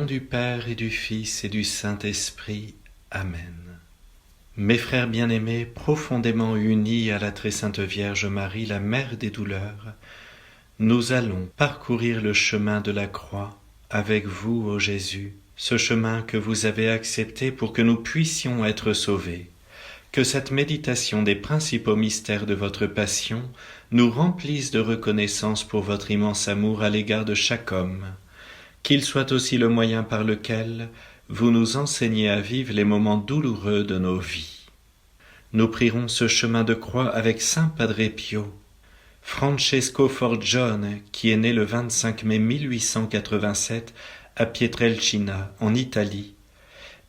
nom du Père et du Fils et du Saint-Esprit. Amen. Mes frères bien-aimés, profondément unis à la très sainte Vierge Marie, la Mère des douleurs, nous allons parcourir le chemin de la croix avec vous, ô Jésus, ce chemin que vous avez accepté pour que nous puissions être sauvés. Que cette méditation des principaux mystères de votre passion nous remplisse de reconnaissance pour votre immense amour à l'égard de chaque homme, qu'il soit aussi le moyen par lequel vous nous enseignez à vivre les moments douloureux de nos vies. Nous prierons ce chemin de croix avec Saint Padre Pio, Francesco Forgione, qui est né le 25 mai 1887 à Pietrelcina, en Italie.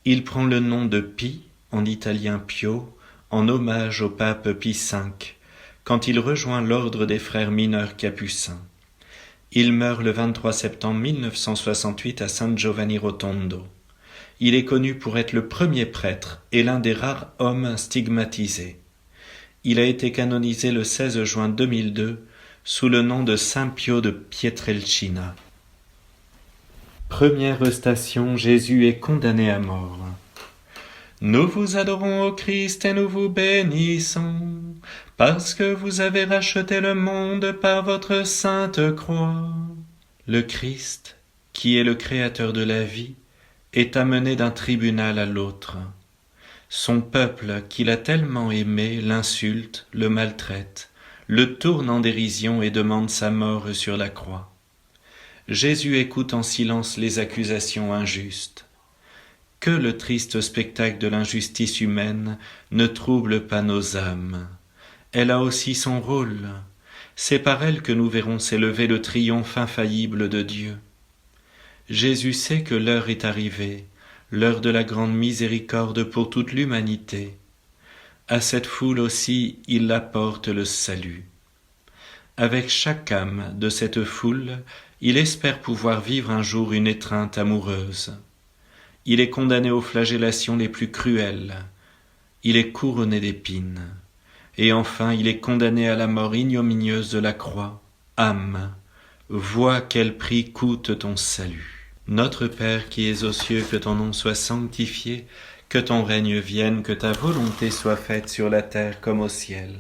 Il prend le nom de Pie, en italien Pio, en hommage au pape Pie V, quand il rejoint l'ordre des frères mineurs capucins. Il meurt le 23 septembre 1968 à San Giovanni Rotondo. Il est connu pour être le premier prêtre et l'un des rares hommes stigmatisés. Il a été canonisé le 16 juin 2002 sous le nom de Saint Pio de Pietrelcina. Première station, Jésus est condamné à mort. Nous vous adorons, ô Christ, et nous vous bénissons, parce que vous avez racheté le monde par votre sainte croix. Le Christ, qui est le créateur de la vie, est amené d'un tribunal à l'autre. Son peuple, qu'il a tellement aimé, l'insulte, le maltraite, le tourne en dérision et demande sa mort sur la croix. Jésus écoute en silence les accusations injustes. Que le triste spectacle de l'injustice humaine ne trouble pas nos âmes. Elle a aussi son rôle. C'est par elle que nous verrons s'élever le triomphe infaillible de Dieu. Jésus sait que l'heure est arrivée, l'heure de la grande miséricorde pour toute l'humanité. À cette foule aussi, il apporte le salut. Avec chaque âme de cette foule, il espère pouvoir vivre un jour une étreinte amoureuse. Il est condamné aux flagellations les plus cruelles. Il est couronné d'épines. Et enfin, il est condamné à la mort ignominieuse de la croix. Âme, vois quel prix coûte ton salut. Notre Père qui es aux cieux, que ton nom soit sanctifié, que ton règne vienne, que ta volonté soit faite sur la terre comme au ciel.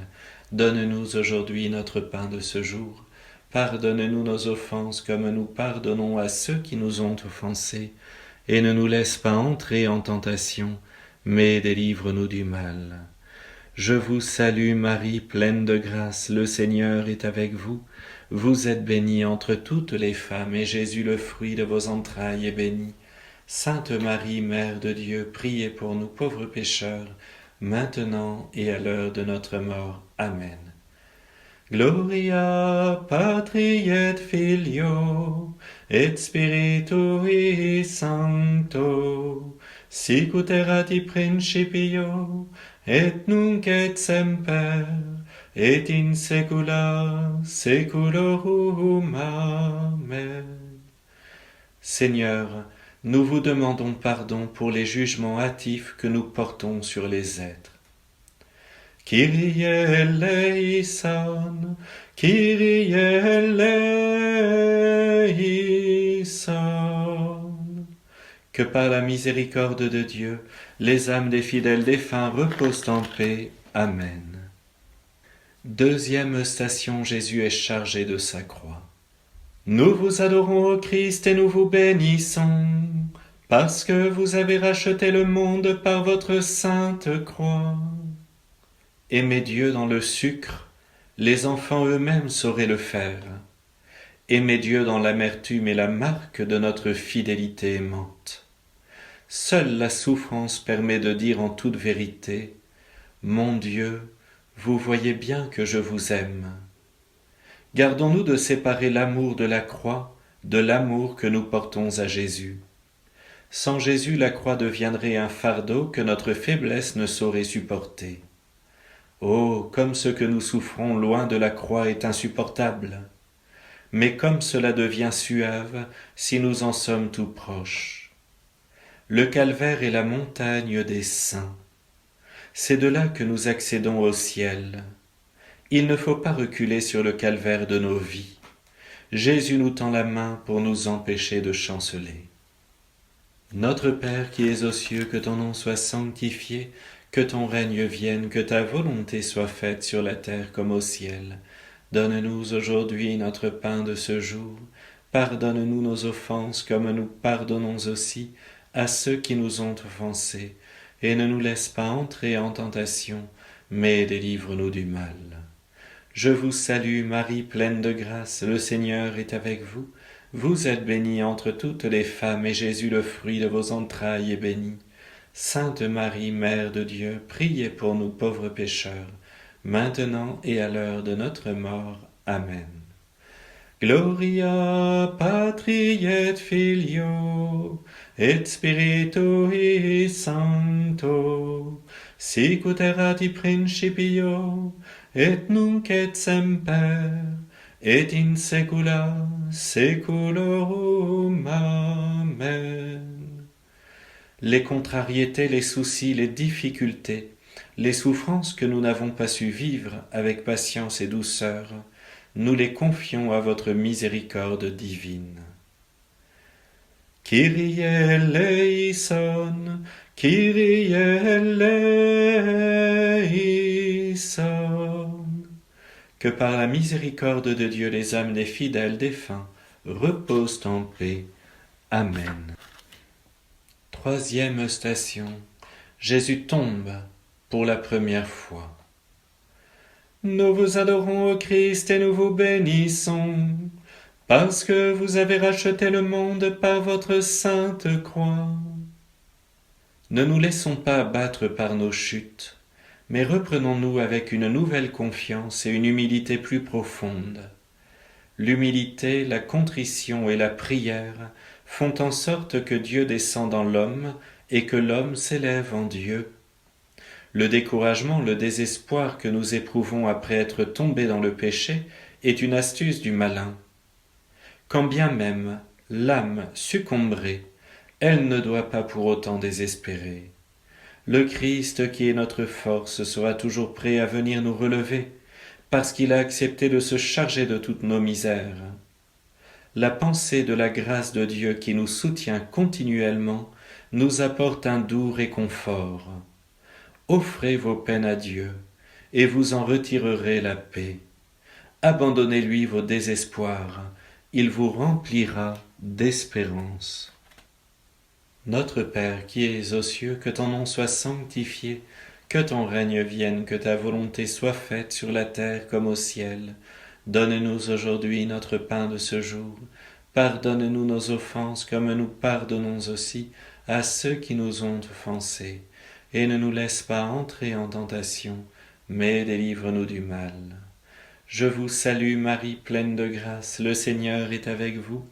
Donne-nous aujourd'hui notre pain de ce jour. Pardonne-nous nos offenses comme nous pardonnons à ceux qui nous ont offensés. Et ne nous laisse pas entrer en tentation, mais délivre-nous du mal. Je vous salue Marie, pleine de grâce, le Seigneur est avec vous. Vous êtes bénie entre toutes les femmes, et Jésus, le fruit de vos entrailles, est béni. Sainte Marie, Mère de Dieu, priez pour nous pauvres pécheurs, maintenant et à l'heure de notre mort. Amen. Gloria Patri et Filio et Spiritui Sancto, sic ut erat in principio, et nunc et semper, et in saecula saeculorum. Amen. Seigneur, nous vous demandons pardon pour les jugements hâtifs que nous portons sur les êtres. Kyrie eleison, Kyrie eleison. Que par la miséricorde de Dieu, les âmes des fidèles défunts reposent en paix. Amen. Deuxième station, Jésus est chargé de sa croix. Nous vous adorons, ô Christ, et nous vous bénissons, parce que vous avez racheté le monde par votre sainte croix. Aimer Dieu dans le sucre, les enfants eux-mêmes sauraient le faire. Aimer Dieu dans l'amertume est la marque de notre fidélité aimante. Seule la souffrance permet de dire en toute vérité « Mon Dieu, vous voyez bien que je vous aime ». Gardons-nous de séparer l'amour de la croix de l'amour que nous portons à Jésus. Sans Jésus, la croix deviendrait un fardeau que notre faiblesse ne saurait supporter. Oh, comme ce que nous souffrons loin de la croix est insupportable, mais comme cela devient suave si nous en sommes tout proches. Le calvaire est la montagne des saints. C'est de là que nous accédons au ciel. Il ne faut pas reculer sur le calvaire de nos vies. Jésus nous tend la main pour nous empêcher de chanceler. Notre Père qui es aux cieux, que ton nom soit sanctifié, que ton règne vienne, que ta volonté soit faite sur la terre comme au ciel. Donne-nous aujourd'hui notre pain de ce jour. Pardonne-nous nos offenses comme nous pardonnons aussi à ceux qui nous ont offensés. Et ne nous laisse pas entrer en tentation, mais délivre-nous du mal. Je vous salue Marie, pleine de grâce, le Seigneur est avec vous. Vous êtes bénie entre toutes les femmes, et Jésus, le fruit de vos entrailles, est béni. Sainte Marie, Mère de Dieu, priez pour nous pauvres pécheurs, maintenant et à l'heure de notre mort. Amen. Gloria Patri et Filio et Spiritui Sancto, sic ut erat in principio et nunc et semper et in saecula saeculorum. Amen. Les contrariétés, les soucis, les difficultés, les souffrances que nous n'avons pas su vivre avec patience et douceur, nous les confions à votre miséricorde divine. Kyrie eleison, Kyrie eleison. Que par la miséricorde de Dieu les âmes des fidèles défunts reposent en paix. Amen. Troisième station. Jésus tombe pour la première fois. Nous vous adorons, ô Christ, et nous vous bénissons, parce que vous avez racheté le monde par votre sainte croix. Ne nous laissons pas abattre par nos chutes, mais reprenons-nous avec une nouvelle confiance et une humilité plus profonde. L'humilité, la contrition et la prière font en sorte que Dieu descend dans l'homme et que l'homme s'élève en Dieu. Le découragement, le désespoir que nous éprouvons après être tombés dans le péché est une astuce du malin. Quand bien même l'âme succomberait, elle ne doit pas pour autant désespérer. Le Christ qui est notre force sera toujours prêt à venir nous relever, parce qu'il a accepté de se charger de toutes nos misères. La pensée de la grâce de Dieu qui nous soutient continuellement nous apporte un doux réconfort. Offrez vos peines à Dieu, et vous en retirerez la paix. Abandonnez-lui vos désespoirs, il vous remplira d'espérance. Notre Père qui es aux cieux, que ton nom soit sanctifié, que ton règne vienne, que ta volonté soit faite sur la terre comme au ciel. Donne-nous aujourd'hui notre pain de ce jour. Pardonne-nous nos offenses comme nous pardonnons aussi à ceux qui nous ont offensés. Et ne nous laisse pas entrer en tentation, mais délivre-nous du mal. Je vous salue Marie, pleine de grâce, le Seigneur est avec vous.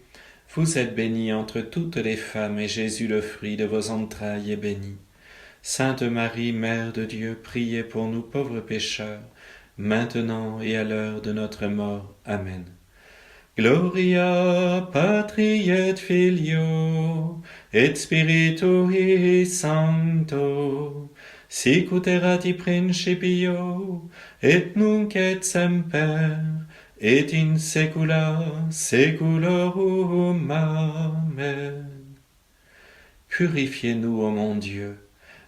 Vous êtes bénie entre toutes les femmes, et Jésus, le fruit de vos entrailles, est béni. Sainte Marie, Mère de Dieu, priez pour nous pauvres pécheurs, maintenant et à l'heure de notre mort. Amen. Gloria Patri et Filio et Spiritui Sancto, sic ut erat in principio et nunc et semper et in saecula saeculorum. Amen. Purifiez-nous, ô mon Dieu,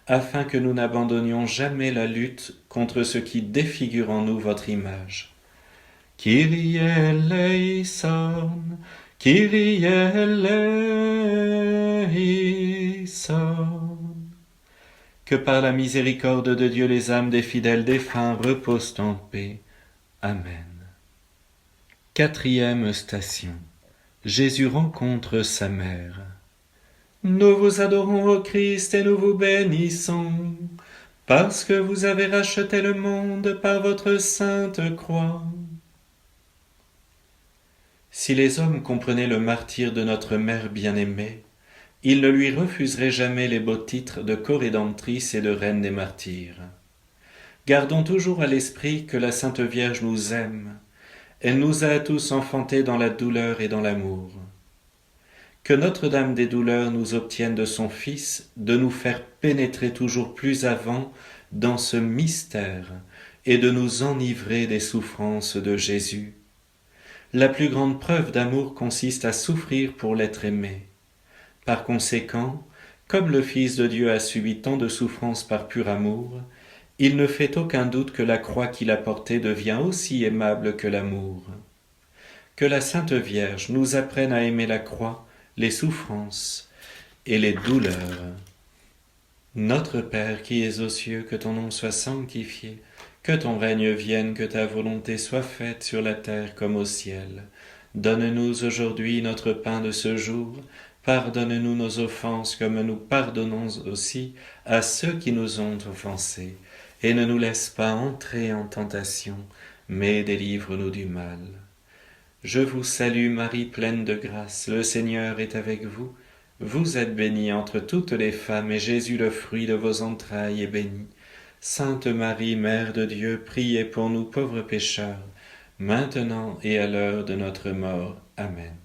afin que nous n'abandonnions jamais la lutte contre ce qui défigure en nous votre image. Kyrie eleison, Kyrie eleison. Que par la miséricorde de Dieu les âmes des fidèles défunts reposent en paix. Amen. Quatrième station. Jésus rencontre sa mère. Nous vous adorons, ô Christ, et nous vous bénissons, parce que vous avez racheté le monde par votre sainte croix. Si les hommes comprenaient le martyre de notre mère bien-aimée, ils ne lui refuseraient jamais les beaux titres de corédemptrice et de reine des martyrs. Gardons toujours à l'esprit que la Sainte Vierge nous aime. Elle nous a tous enfantés dans la douleur et dans l'amour. Que Notre-Dame des douleurs nous obtienne de son Fils de nous faire pénétrer toujours plus avant dans ce mystère et de nous enivrer des souffrances de Jésus. La plus grande preuve d'amour consiste à souffrir pour l'être aimé. Par conséquent, Comme le Fils de Dieu a subi tant de souffrances par pur amour, il ne fait aucun doute que la croix qu'il a portée devient aussi aimable que l'amour. Que la Sainte Vierge nous apprenne à aimer la croix, les souffrances et les douleurs. Notre Père qui es aux cieux, que ton nom soit sanctifié, que ton règne vienne, que ta volonté soit faite sur la terre comme au ciel. Donne-nous aujourd'hui notre pain de ce jour. Pardonne-nous nos offenses comme nous pardonnons aussi à ceux qui nous ont offensés. Et ne nous laisse pas entrer en tentation, mais délivre-nous du mal. Je vous salue Marie, pleine de grâce, le Seigneur est avec vous. Vous êtes bénie entre toutes les femmes, et Jésus, le fruit de vos entrailles, est béni. Sainte Marie, Mère de Dieu, priez pour nous pauvres pécheurs, maintenant et à l'heure de notre mort. Amen.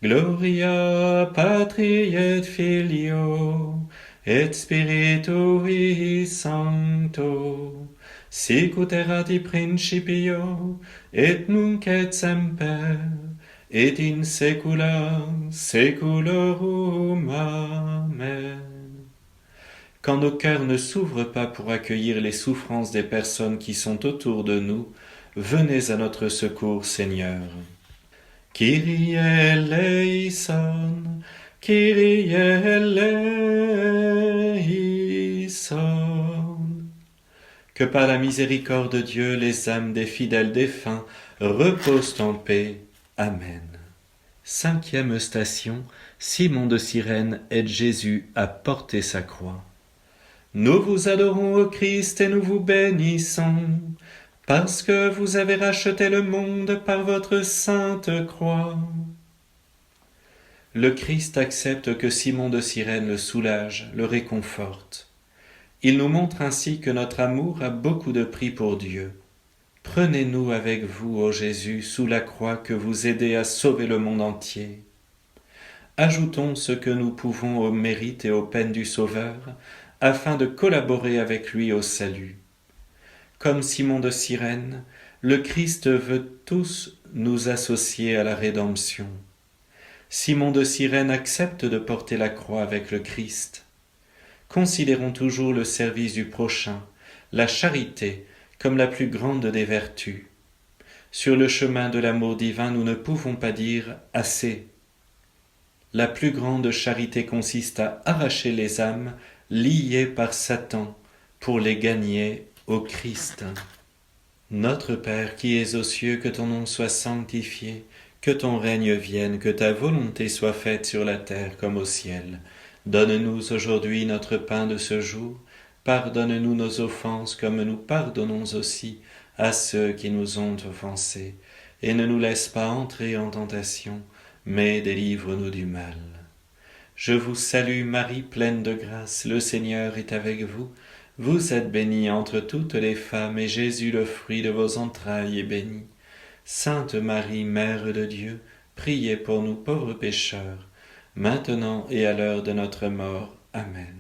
Gloria Patri et Filio, et Spiritui Sancto, sic ut erat in principio, et nunc et semper, et in saecula saeculorum. Amen. Quand nos cœurs ne s'ouvrent pas pour accueillir les souffrances des personnes qui sont autour de nous, venez à notre secours, Seigneur. Kyrie eleison, Kyrie eleison. Que par la miséricorde de Dieu, les âmes des fidèles défunts reposent en paix. Amen. 5e station, Simon de Cyrène aide Jésus à porter sa croix. Nous vous adorons, ô Christ, et nous vous bénissons, parce que vous avez racheté le monde par votre sainte croix. Le Christ accepte que Simon de Cyrène le soulage, le réconforte. Il nous montre ainsi que notre amour a beaucoup de prix pour Dieu. Prenez-nous avec vous, ô Jésus, sous la croix que vous aidez à sauver le monde entier. Ajoutons ce que nous pouvons aux mérites et aux peines du Sauveur, afin de collaborer avec lui au salut. Comme Simon de Cyrène, le Christ veut tous nous associer à la rédemption. Simon de Cyrène accepte de porter la croix avec le Christ. Considérons toujours le service du prochain, la charité, comme la plus grande des vertus. Sur le chemin de l'amour divin, nous ne pouvons pas dire « assez ». La plus grande charité consiste à arracher les âmes liées par Satan pour les gagner au Christ. Notre Père qui es aux cieux, que ton nom soit sanctifié, que ton règne vienne, que ta volonté soit faite sur la terre comme au ciel. Donne-nous aujourd'hui notre pain de ce jour. Pardonne-nous nos offenses comme nous pardonnons aussi à ceux qui nous ont offensés. Et ne nous laisse pas entrer en tentation, mais délivre-nous du mal. Je vous salue Marie, pleine de grâce, le Seigneur est avec vous. Vous êtes bénie entre toutes les femmes, et Jésus, le fruit de vos entrailles, est béni. Sainte Marie, Mère de Dieu, priez pour nous pauvres pécheurs, maintenant et à l'heure de notre mort. Amen.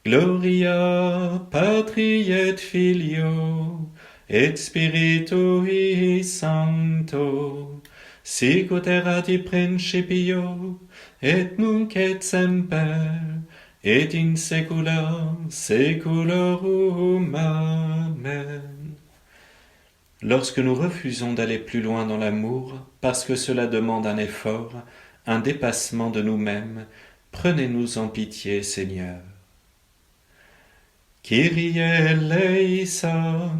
Gloria Patri et Filio, et Spiritui Sancto, sic ut erat in principio, et nunc et semper, et in saecula saeculorum. Amen. Lorsque nous refusons d'aller plus loin dans l'amour, parce que cela demande un effort, un dépassement de nous-mêmes, prenez-nous en pitié, Seigneur. Kyrie eleison,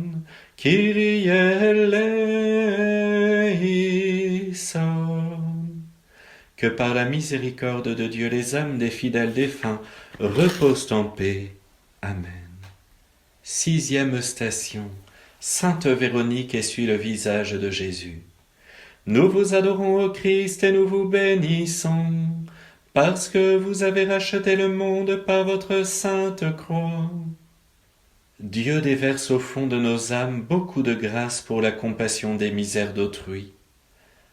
Kyrie eleison. Que par la miséricorde de Dieu, les âmes des fidèles défunts reposent en paix. Amen. 6e station. Sainte Véronique essuie le visage de Jésus. Nous vous adorons, ô Christ, et nous vous bénissons, parce que vous avez racheté le monde par votre sainte croix. Dieu déverse au fond de nos âmes beaucoup de grâce pour la compassion des misères d'autrui.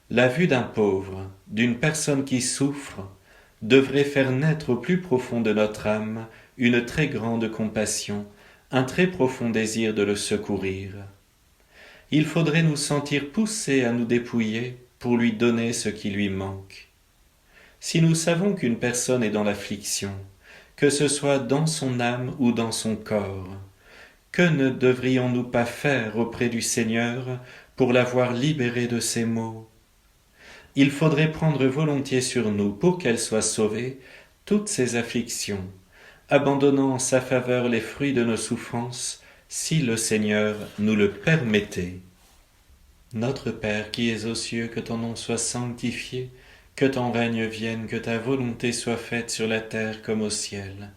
La vue d'un pauvre, d'une personne qui souffre, devrait faire naître au plus profond de notre âme une très grande compassion, un très profond désir de le secourir. Il faudrait nous sentir poussés à nous dépouiller pour lui donner ce qui lui manque. Si nous savons qu'une personne est dans l'affliction, que ce soit dans son âme ou dans son corps, que ne devrions-nous pas faire auprès du Seigneur pour l'avoir libérée de ces maux? Il faudrait prendre volontiers sur nous, pour qu'elle soit sauvée, toutes ces afflictions, abandonnant en sa faveur les fruits de nos souffrances, si le Seigneur nous le permettait. Notre Père qui es aux cieux, que ton nom soit sanctifié, que ton règne vienne, que ta volonté soit faite sur la terre comme au ciel.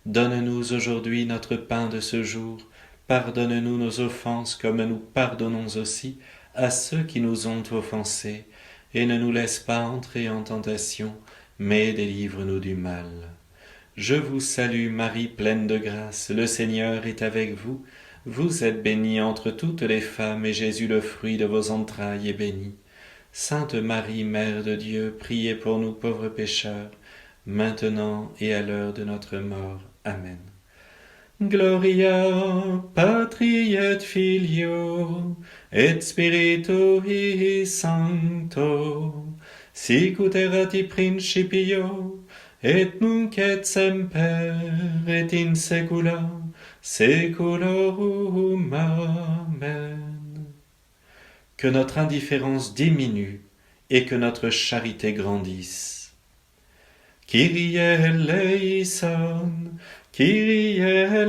Donne-nous aujourd'hui notre pain de ce jour. Pardonne-nous nos offenses comme nous pardonnons aussi à ceux qui nous ont offensés. Et ne nous laisse pas entrer en tentation, mais délivre-nous du mal. Je vous salue Marie, pleine de grâce, le Seigneur est avec vous. Vous êtes bénie entre toutes les femmes, et Jésus, le fruit de vos entrailles, est béni. Sainte Marie, Mère de Dieu, priez pour nous pauvres pécheurs, maintenant et à l'heure de notre mort. Amen. Gloria Patri et Filio et Spiritui Sancto, sicut erat in principio et nunc et semper et in saecula saeculorum. Amen. Que notre indifférence diminue et que notre charité grandisse. Kyrie eleison, Kyrie eleison.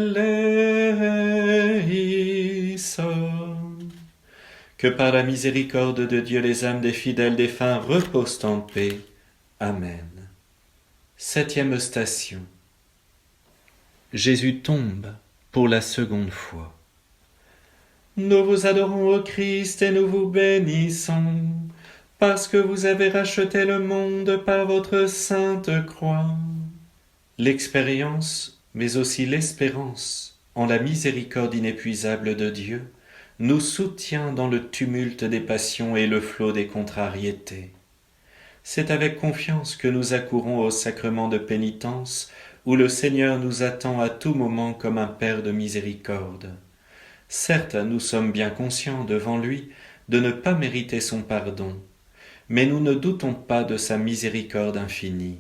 Que par la miséricorde de Dieu les âmes des fidèles défunts reposent en paix. Amen. 7e station. Jésus tombe pour la seconde fois. Nous vous adorons, ô Christ, et nous vous bénissons, parce que vous avez racheté le monde par votre sainte croix. L'expérience, mais aussi l'espérance en la miséricorde inépuisable de Dieu, nous soutient dans le tumulte des passions et le flot des contrariétés. C'est avec confiance que nous accourons au sacrement de pénitence, où le Seigneur nous attend à tout moment comme un Père de miséricorde. Certes, nous sommes bien conscients devant lui de ne pas mériter son pardon, mais nous ne doutons pas de sa miséricorde infinie.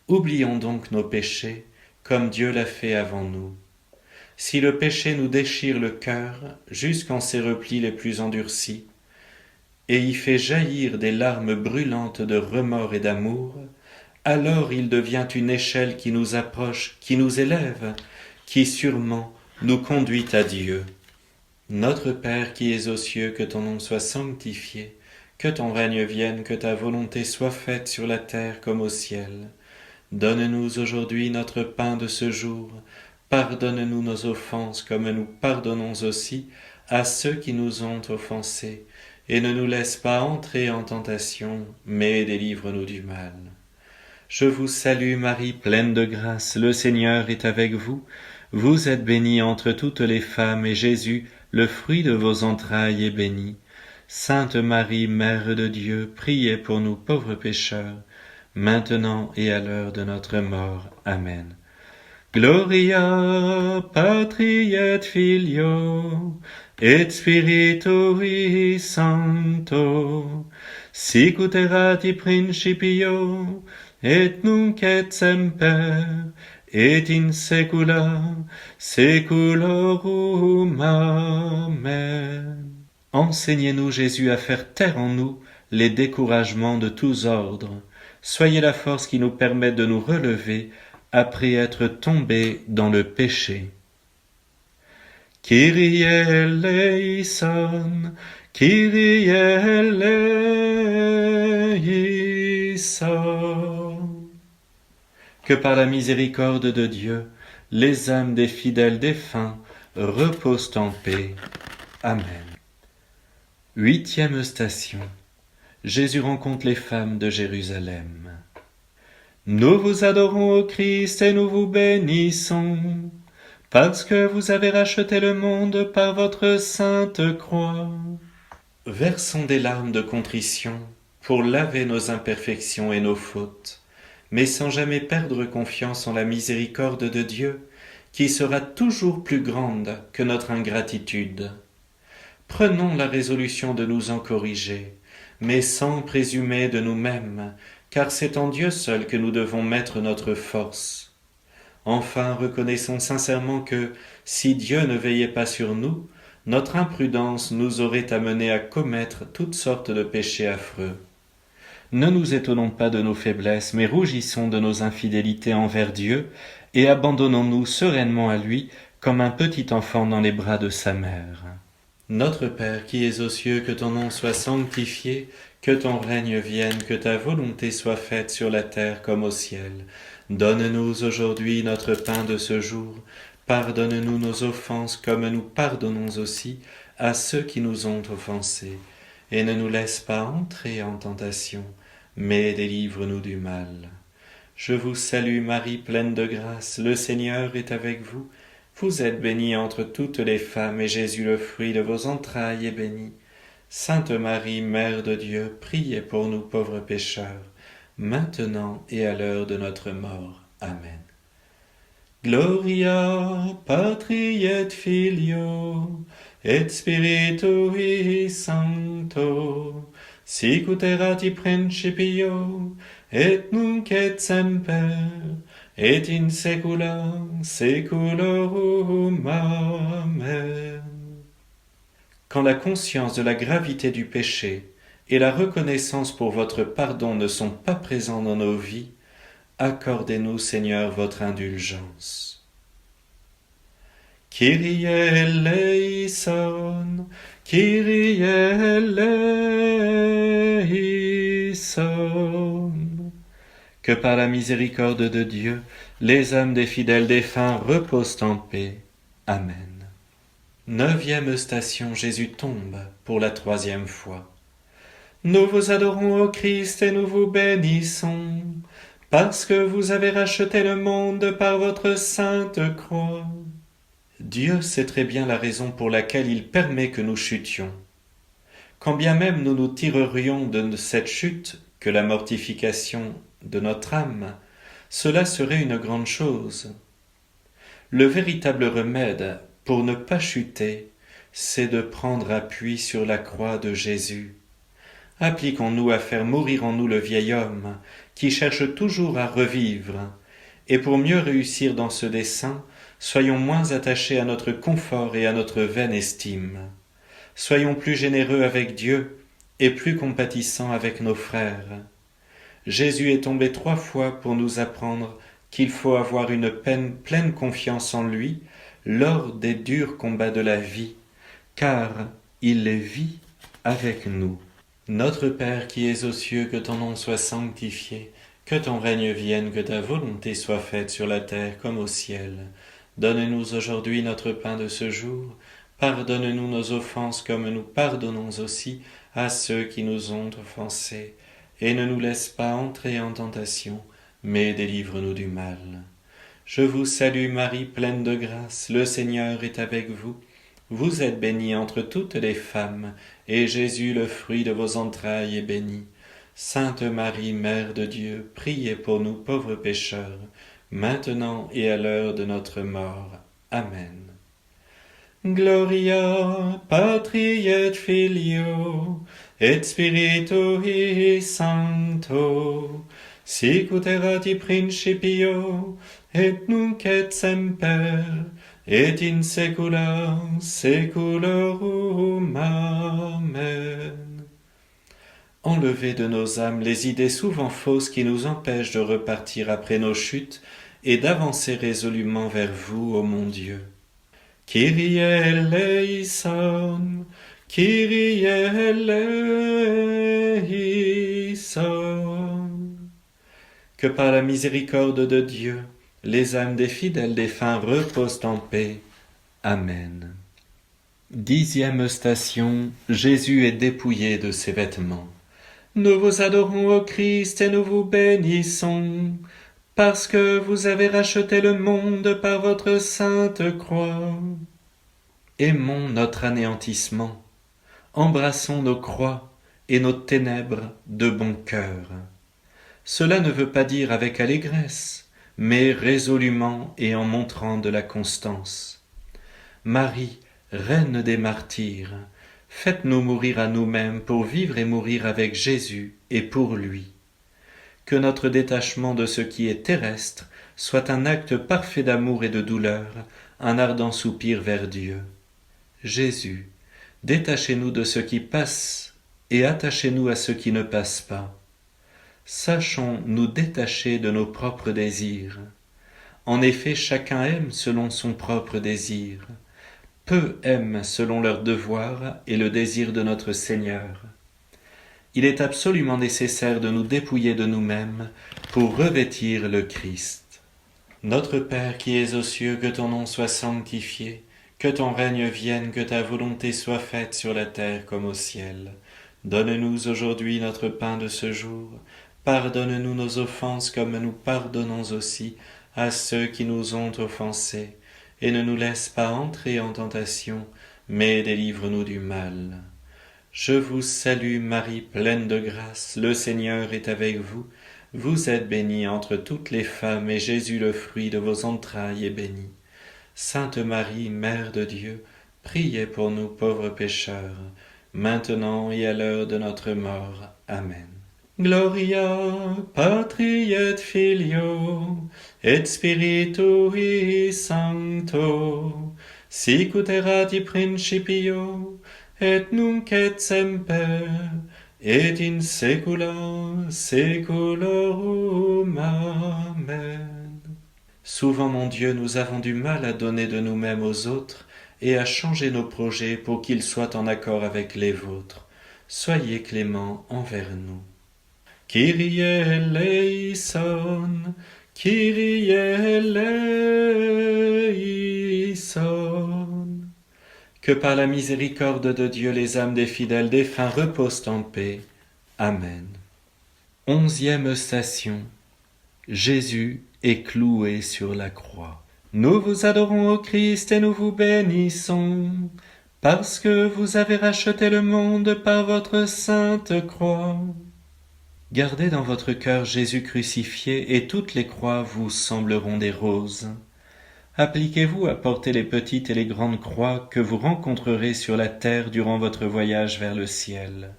Oublions donc nos péchés, comme Dieu l'a fait avant nous. Si le péché nous déchire le cœur jusqu'en ses replis les plus endurcis, et y fait jaillir des larmes brûlantes de remords et d'amour, alors il devient une échelle qui nous approche, qui nous élève, qui sûrement nous conduit à Dieu. Notre Père qui es aux cieux, que ton nom soit sanctifié, que ton règne vienne, que ta volonté soit faite sur la terre comme au ciel. Donne-nous aujourd'hui notre pain de ce jour. Pardonne-nous nos offenses comme nous pardonnons aussi à ceux qui nous ont offensés. Et ne nous laisse pas entrer en tentation, mais délivre-nous du mal. Je vous salue Marie, pleine de grâce, le Seigneur est avec vous. Vous êtes bénie entre toutes les femmes, et Jésus, le fruit de vos entrailles, est béni. Sainte Marie, Mère de Dieu, priez pour nous pauvres pécheurs, maintenant et à l'heure de notre mort. Amen. Gloria Patri et Filio et Spiritui Sancto, sicut erat in principio et nunc et semper et in saecula saeculorum. Amen. Enseignez-nous, Jésus, à faire taire en nous les découragements de tous ordres. Soyez la force qui nous permet de nous relever après être tombés dans le péché. Kyrie eleison, Kyrie eleison. Que par la miséricorde de Dieu, les âmes des fidèles défunts reposent en paix. Amen. 8e station. Jésus rencontre les femmes de Jérusalem. Nous vous adorons, ô Christ, et nous vous bénissons, parce que vous avez racheté le monde par votre sainte croix. Versons des larmes de contrition pour laver nos imperfections et nos fautes, mais sans jamais perdre confiance en la miséricorde de Dieu, qui sera toujours plus grande que notre ingratitude. Prenons la résolution de nous en corriger, mais sans présumer de nous-mêmes, car c'est en Dieu seul que nous devons mettre notre force. Enfin, reconnaissons sincèrement que, si Dieu ne veillait pas sur nous, notre imprudence nous aurait amenés à commettre toutes sortes de péchés affreux. Ne nous étonnons pas de nos faiblesses, mais rougissons de nos infidélités envers Dieu, et abandonnons-nous sereinement à lui, comme un petit enfant dans les bras de sa mère. Notre Père qui es aux cieux, que ton nom soit sanctifié, que ton règne vienne, que ta volonté soit faite sur la terre comme au ciel. Donne-nous aujourd'hui notre pain de ce jour. Pardonne-nous nos offenses comme nous pardonnons aussi à ceux qui nous ont offensés. Et ne nous laisse pas entrer en tentation, mais délivre-nous du mal. Je vous salue Marie, pleine de grâce, le Seigneur est avec vous. Vous êtes bénie entre toutes les femmes, et Jésus, le fruit de vos entrailles, est béni. Sainte Marie, Mère de Dieu, priez pour nous pauvres pécheurs, maintenant et à l'heure de notre mort. Amen. Gloria Patri et Filio et Spiritui Sancto, sic ut erat in principio et nunc et semper et in saecula saeculorum. Amen. Quand la conscience de la gravité du péché et la reconnaissance pour votre pardon ne sont pas présents dans nos vies, accordez-nous, Seigneur, votre indulgence. Kyrie eleison, Kyrie eleison. Que par la miséricorde de Dieu, les âmes des fidèles défunts reposent en paix. Amen. 9e station, Jésus tombe pour la 3e fois. Nous vous adorons, ô Christ, et nous vous bénissons, parce que vous avez racheté le monde par votre sainte croix. Dieu sait très bien la raison pour laquelle il permet que nous chutions. Quand bien même nous nous tirerions de cette chute que la mortification de notre âme, cela serait une grande chose. Le véritable remède pour ne pas chuter, c'est de prendre appui sur la croix de Jésus. Appliquons-nous à faire mourir en nous le vieil homme qui cherche toujours à revivre, et pour mieux réussir dans ce dessein, soyons moins attachés à notre confort et à notre vaine estime. Soyons plus généreux avec Dieu et plus compatissants avec nos frères. Jésus est tombé 3 fois pour nous apprendre qu'il faut avoir une pleine confiance en lui lors des durs combats de la vie, car il les vit avec nous. Notre Père qui es aux cieux, que ton nom soit sanctifié, que ton règne vienne, que ta volonté soit faite sur la terre comme au ciel. Donne-nous aujourd'hui notre pain de ce jour. Pardonne-nous nos offenses comme nous pardonnons aussi à ceux qui nous ont offensés. Et ne nous laisse pas entrer en tentation, mais délivre-nous du mal. Je vous salue Marie, pleine de grâce, le Seigneur est avec vous. Vous êtes bénie entre toutes les femmes, et Jésus, le fruit de vos entrailles, est béni. Sainte Marie, Mère de Dieu, priez pour nous pauvres pécheurs, maintenant et à l'heure de notre mort. Amen. Gloria Patri et Filio et Spiritui Sancto, sic ut erat in principio et nunc et semper et in saecula saeculorum. Amen. Enlevez de nos âmes les idées souvent fausses qui nous empêchent de repartir après nos chutes et d'avancer résolument vers vous, ô mon Dieu. Kyrie eleison, Kyrie eleison. Que par la miséricorde de Dieu, les âmes des fidèles défunts reposent en paix. Amen. 10e station, Jésus est dépouillé de ses vêtements. Nous vous adorons, ô Christ, et nous vous bénissons, parce que vous avez racheté le monde par votre sainte croix. Aimons notre anéantissement, embrassons nos croix et nos ténèbres de bon cœur. Cela ne veut pas dire avec allégresse, mais résolument et en montrant de la constance. Marie, Reine des martyrs, faites-nous mourir à nous-mêmes pour vivre et mourir avec Jésus et pour lui. que notre détachement de ce qui est terrestre soit un acte parfait d'amour et de douleur, un ardent soupir vers Dieu. Jésus, détachez-nous de ce qui passe et attachez-nous à ce qui ne passe pas. Sachons nous détacher de nos propres désirs. En effet, chacun aime selon son propre désir. Peu aiment selon leur devoir et le désir de notre Seigneur. Il est absolument nécessaire de nous dépouiller de nous-mêmes pour revêtir le Christ. Notre Père qui es aux cieux, que ton nom soit sanctifié, que ton règne vienne, que ta volonté soit faite sur la terre comme au ciel. Donne-nous aujourd'hui notre pain de ce jour. Pardonne-nous nos offenses comme nous pardonnons aussi à ceux qui nous ont offensés. Et ne nous laisse pas entrer en tentation, mais délivre-nous du mal. Je vous salue Marie, pleine de grâce, le Seigneur est avec vous. Vous êtes bénie entre toutes les femmes, et Jésus, le fruit de vos entrailles, est béni. Sainte Marie, Mère de Dieu, priez pour nous pauvres pécheurs, maintenant et à l'heure de notre mort. Amen. Gloria Patri et Filio et Spiritui Sancto, sic ut erat in principio et nunc et semper et in saecula saeculorum. Amen. Souvent, mon Dieu, nous avons du mal à donner de nous-mêmes aux autres et à changer nos projets pour qu'ils soient en accord avec les vôtres. Soyez clément envers nous. Kyrie eleison, Kyrie eleison. Que par la miséricorde de Dieu les âmes des fidèles défunts reposent en paix. Amen. 11e station. Jésus est cloué sur la croix. Nous vous adorons, ô Christ, et nous vous bénissons, parce que vous avez racheté le monde par votre sainte croix. Gardez dans votre cœur Jésus crucifié, et toutes les croix vous sembleront des roses. Appliquez-vous à porter les petites et les grandes croix que vous rencontrerez sur la terre durant votre voyage vers le ciel.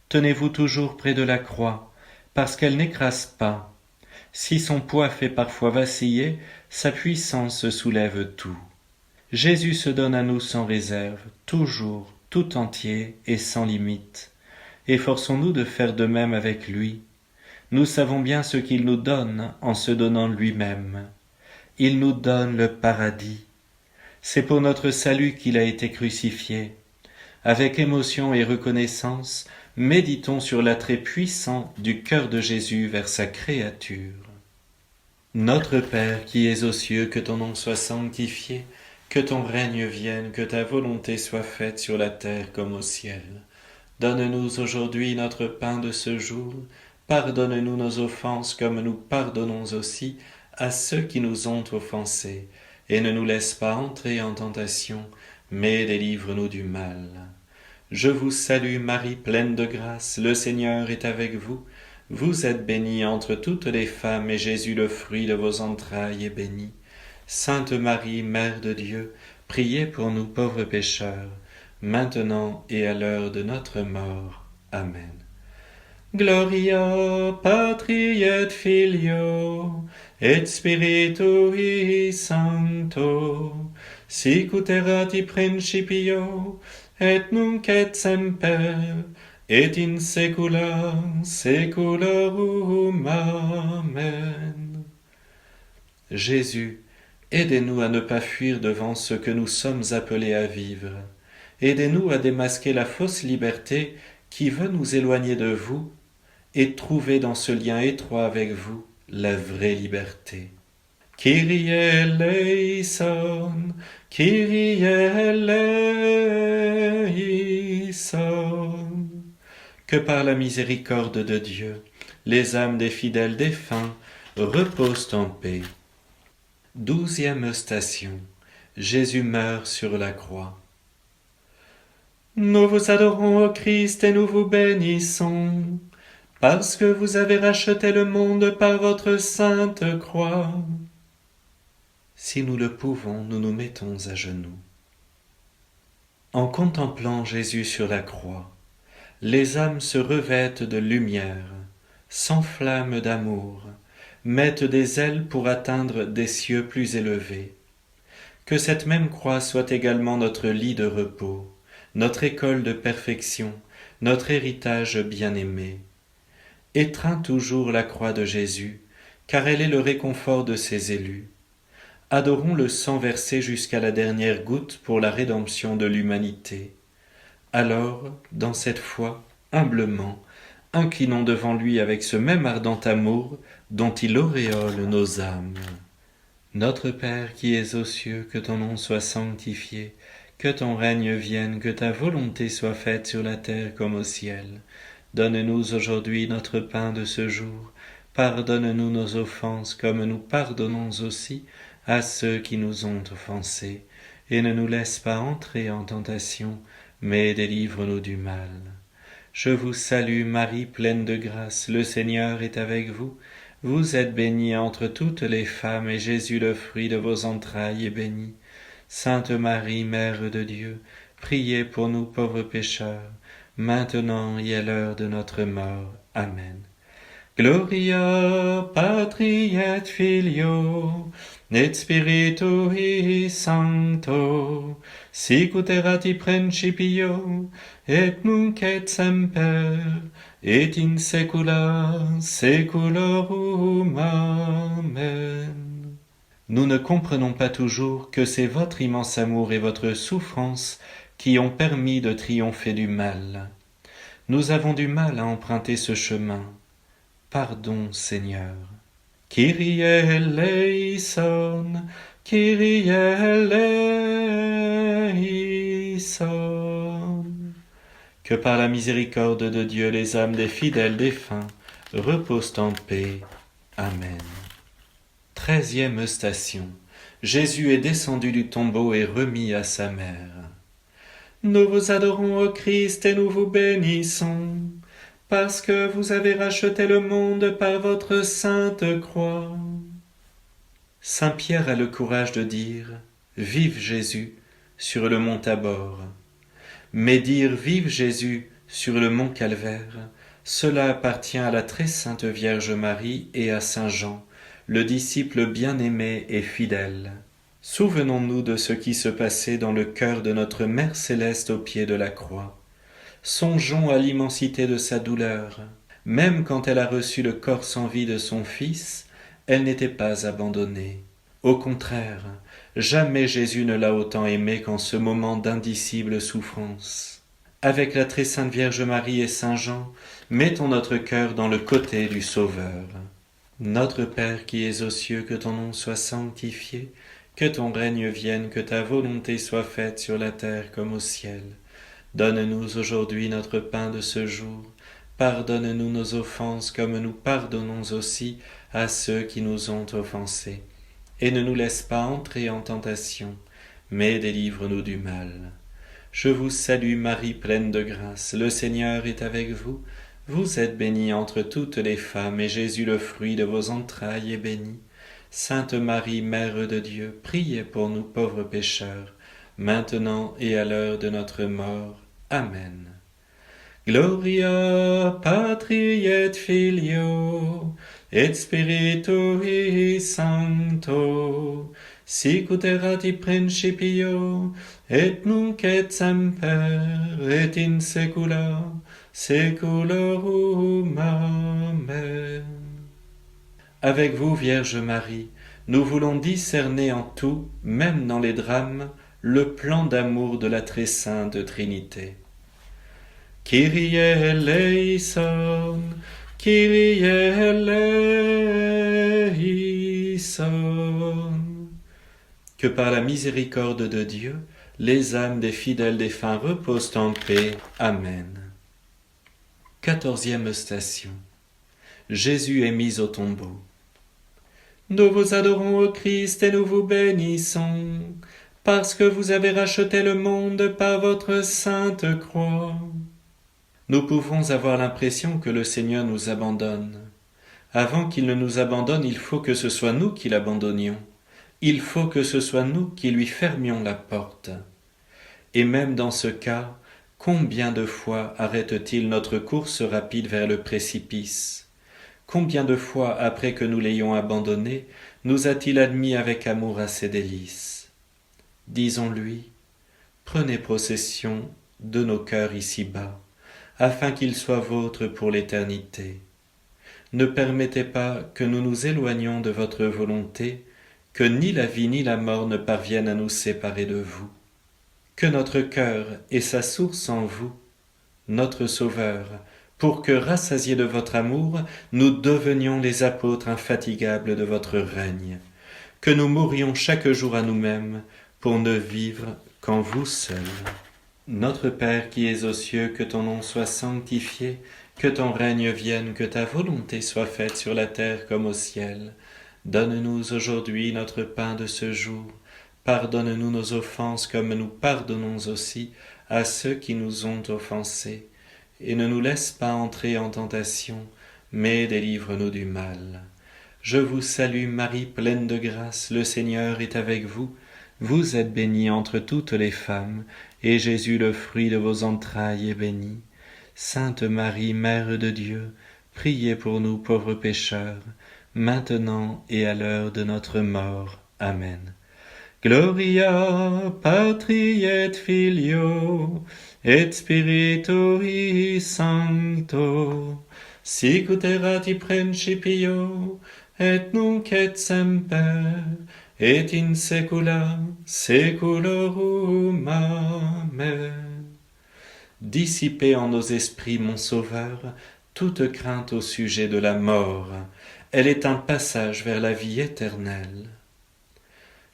Tenez-vous toujours près de la croix, parce qu'elle n'écrase pas. Si son poids fait parfois vaciller, sa puissance soulève tout. Jésus se donne à nous sans réserve, toujours, tout entier et sans limite. Efforçons-nous de faire de même avec lui. Nous savons bien ce qu'il nous donne en se donnant lui-même. Il nous donne le paradis. C'est pour notre salut qu'il a été crucifié. Avec émotion et reconnaissance, méditons sur l'attrait puissant du cœur de Jésus vers sa créature. Notre Père qui es aux cieux, que ton nom soit sanctifié, que ton règne vienne, que ta volonté soit faite sur la terre comme au ciel. Donne-nous aujourd'hui notre pain de ce jour. Pardonne-nous nos offenses comme nous pardonnons aussi à ceux qui nous ont offensés. Et ne nous laisse pas entrer en tentation, mais délivre-nous du mal. Je vous salue Marie, pleine de grâce, le Seigneur est avec vous. Vous êtes bénie entre toutes les femmes, et Jésus, le fruit de vos entrailles, est béni. Sainte Marie, Mère de Dieu, priez pour nous pauvres pécheurs, maintenant et à l'heure de notre mort. Amen. Gloria Patri et Filio et Spiritui Sancto, sic ut erat in principio et nunc et semper et in saecula saeculorum. Amen. Jésus, aidez-nous à ne pas fuir devant ce que nous sommes appelés à vivre. Aidez-nous à démasquer la fausse liberté qui veut nous éloigner de vous et trouver dans ce lien étroit avec vous la vraie liberté. Kyrie eleison, Kyrie eleison. Que par la miséricorde de Dieu, les âmes des fidèles défunts reposent en paix. 12e station. Jésus meurt sur la croix. Nous vous adorons, ô Christ, et nous vous bénissons, parce que vous avez racheté le monde par votre sainte croix. Si nous le pouvons, nous nous mettons à genoux. En contemplant Jésus sur la croix, les âmes se revêtent de lumière, s'enflamment d'amour, mettent des ailes pour atteindre des cieux plus élevés. Que cette même croix soit également notre lit de repos, notre école de perfection, notre héritage bien-aimé. Étreins toujours la croix de Jésus, car elle est le réconfort de ses élus. Adorons le sang versé jusqu'à la dernière goutte pour la rédemption de l'humanité. Alors, dans cette foi, humblement, inclinons devant lui avec ce même ardent amour dont il auréole nos âmes. Notre Père qui es aux cieux, que ton nom soit sanctifié, que ton règne vienne, que ta volonté soit faite sur la terre comme au ciel. Donne-nous aujourd'hui notre pain de ce jour. Pardonne-nous nos offenses comme nous pardonnons aussi à ceux qui nous ont offensés. Et ne nous laisse pas entrer en tentation, mais délivre-nous du mal. Je vous salue Marie, pleine de grâce, le Seigneur est avec vous. Vous êtes bénie entre toutes les femmes, et Jésus, le fruit de vos entrailles, est béni. Sainte Marie, Mère de Dieu, priez pour nous pauvres pécheurs, maintenant et à l'heure de notre mort. Amen. Gloria Patri et Filio, et Spiritui Sancto, sicut erat in principio, et nunc et semper, et in saecula saeculorum. Amen. Nous ne comprenons pas toujours que c'est votre immense amour et votre souffrance qui ont permis de triompher du mal. Nous avons du mal à emprunter ce chemin. Pardon, Seigneur. Kyrie eleison, Kyrie eleison. Que par la miséricorde de Dieu les âmes des fidèles défunts reposent en paix. Amen. 13e station. Jésus est descendu du tombeau et remis à sa mère. Nous vous adorons, ô Christ, et nous vous bénissons, parce que vous avez racheté le monde par votre sainte croix. Saint Pierre a le courage de dire « Vive Jésus » sur le mont Tabor. Mais dire « Vive Jésus » sur le mont Calvaire, cela appartient à la très sainte Vierge Marie et à Saint Jean, le disciple bien-aimé et fidèle. Souvenons-nous de ce qui se passait dans le cœur de notre Mère Céleste au pied de la croix. Songeons à l'immensité de sa douleur. Même quand elle a reçu le corps sans vie de son Fils, elle n'était pas abandonnée. Au contraire, jamais Jésus ne l'a autant aimée qu'en ce moment d'indicible souffrance. Avec la très sainte Vierge Marie et Saint Jean, mettons notre cœur dans le côté du Sauveur. Notre Père qui es aux cieux, que ton nom soit sanctifié, que ton règne vienne, que ta volonté soit faite sur la terre comme au ciel. Donne-nous aujourd'hui notre pain de ce jour. Pardonne-nous nos offenses comme nous pardonnons aussi à ceux qui nous ont offensés. Et ne nous laisse pas entrer en tentation, mais délivre-nous du mal. Je vous salue Marie, pleine de grâce, le Seigneur est avec vous. Vous êtes bénie entre toutes les femmes, et Jésus, le fruit de vos entrailles, est béni. Sainte Marie, Mère de Dieu, priez pour nous pauvres pécheurs, maintenant et à l'heure de notre mort. Amen. Gloria Patri et Filio, et Spiritui Sancto, sicut erat in principio, et nunc et semper, et in saecula saeculorum. Amen. Avec vous, Vierge Marie, nous voulons discerner en tout, même dans les drames, le plan d'amour de la très sainte Trinité. Kyrie eleison, Kyrie eleison. Que par la miséricorde de Dieu, les âmes des fidèles défunts reposent en paix. Amen. 14e station. Jésus est mis au tombeau. Nous vous adorons, ô Christ, et nous vous bénissons, parce que vous avez racheté le monde par votre sainte croix. Nous pouvons avoir l'impression que le Seigneur nous abandonne. Avant qu'il ne nous abandonne, il faut que ce soit nous qui l'abandonnions. Il faut que ce soit nous qui lui fermions la porte. Et même dans ce cas, combien de fois arrête-t-il notre course rapide vers le précipice ? Combien de fois, après que nous l'ayons abandonné, nous a-t-il admis avec amour à ses délices? Disons-lui, prenez possession de nos cœurs ici-bas, afin qu'ils soient vôtres pour l'éternité. Ne permettez pas que nous nous éloignions de votre volonté, que ni la vie ni la mort ne parviennent à nous séparer de vous. Que notre cœur ait sa source en vous, notre Sauveur, pour que, rassasiés de votre amour, nous devenions les apôtres infatigables de votre règne, que nous mourions chaque jour à nous-mêmes pour ne vivre qu'en vous seul. Notre Père qui es aux cieux, que ton nom soit sanctifié, que ton règne vienne, que ta volonté soit faite sur la terre comme au ciel. Donne-nous aujourd'hui notre pain de ce jour. Pardonne-nous nos offenses comme nous pardonnons aussi à ceux qui nous ont offensés. Et ne nous laisse pas entrer en tentation, mais délivre-nous du mal. Je vous salue Marie, pleine de grâce, le Seigneur est avec vous. Vous êtes bénie entre toutes les femmes, et Jésus, le fruit de vos entrailles, est béni. Sainte Marie, Mère de Dieu, priez pour nous pauvres pécheurs, maintenant et à l'heure de notre mort. Amen. Gloria Patri et Filio et Spiritui Sancto, sic ut erat in principio et nunc et semper et in saecula saeculorum. Amen. Dissipez en nos esprits, mon Sauveur, toute crainte au sujet de la mort. Elle est un passage vers la vie éternelle.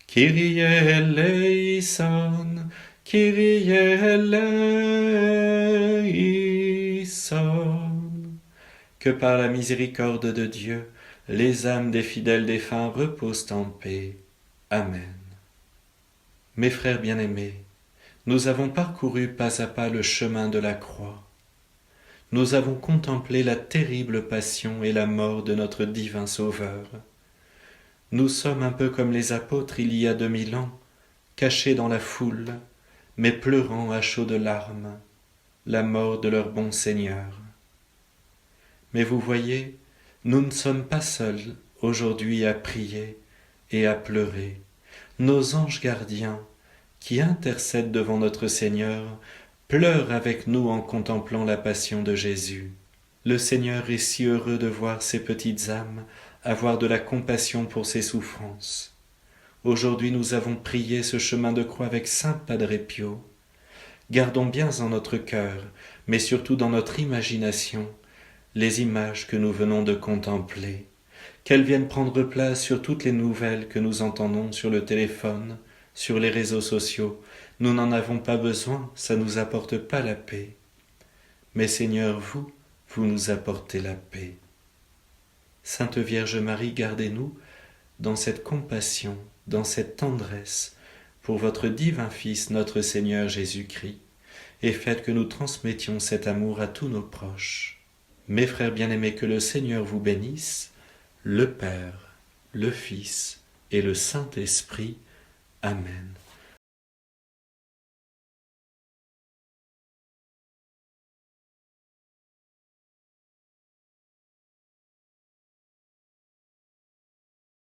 Kyrie eleison, Kyrie eleison. Que par la miséricorde de Dieu, les âmes des fidèles défunts reposent en paix. Amen. Mes frères bien-aimés, nous avons parcouru pas à pas le chemin de la croix. Nous avons contemplé la terrible passion et la mort de notre divin Sauveur. Nous sommes un peu comme les apôtres il y a 2000 ans, cachés dans la foule, mais pleurant à chaudes larmes la mort de leur bon Seigneur. Mais vous voyez, nous ne sommes pas seuls aujourd'hui à prier et à pleurer. Nos anges gardiens, qui intercèdent devant notre Seigneur, pleurent avec nous en contemplant la passion de Jésus. Le Seigneur est si heureux de voir ces petites âmes avoir de la compassion pour ses souffrances. Aujourd'hui, nous avons prié ce chemin de croix avec saint Padre Pio. Gardons bien en notre cœur, mais surtout dans notre imagination, les images que nous venons de contempler, qu'elles viennent prendre place sur toutes les nouvelles que nous entendons sur le téléphone, sur les réseaux sociaux. Nous n'en avons pas besoin, ça ne nous apporte pas la paix. Mais Seigneur, vous nous apportez la paix. Sainte Vierge Marie, gardez-nous dans cette compassion, dans cette tendresse pour votre divin Fils, notre Seigneur Jésus-Christ, et faites que nous transmettions cet amour à tous nos proches. Mes frères bien-aimés, que le Seigneur vous bénisse, le Père, le Fils et le Saint-Esprit. Amen.